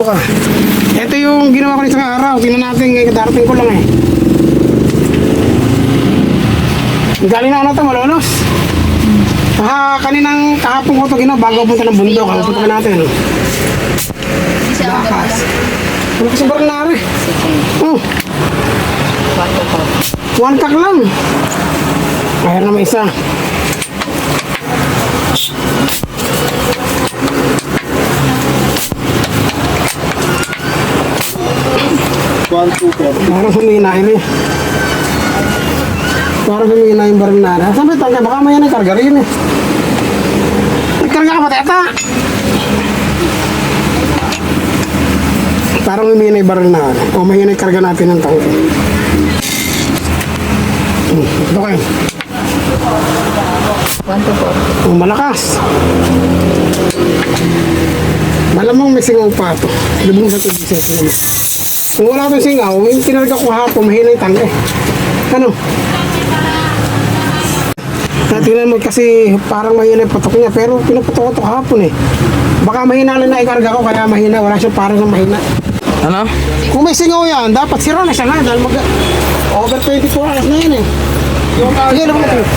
Ito yung ginawa ko isang araw. Tingnan natin, darating ko lang eh. Galing na ako na ito, malolos. Kaninang kahapon ko ito ginawa bago punta ng bundok. Ang punta natin. Lakas. Ano kasi barang nari? Oh. One pack lang. Mayroon naman isa. Parang humina ini. Parang humina yung barang nari. Sabi ito, baka may yan ang karga rin eh. Nagkarga ka ba teta? Parang humina yung barang nari. O may yan ang karga natin ng tangke. Ito kayo. 1 to 4. Malakas. Malamang may singaw pa ito. Lubong sa tubig sa ito. Kung wala itong singaw, yung kinarga ko hapon, mahina yung tangke. Ano? Tingnan mo kasi parang mahina yung patok niya, pero pinapatok ko ito hapon eh. Baka mahina lang na ikarga ko, kaya mahina. Wala siya parang na mahina. Ano? Kung may singaw yan, dapat sira na siya na. Dahil over 24 hours na yan eh. Yung kagaya naman ito.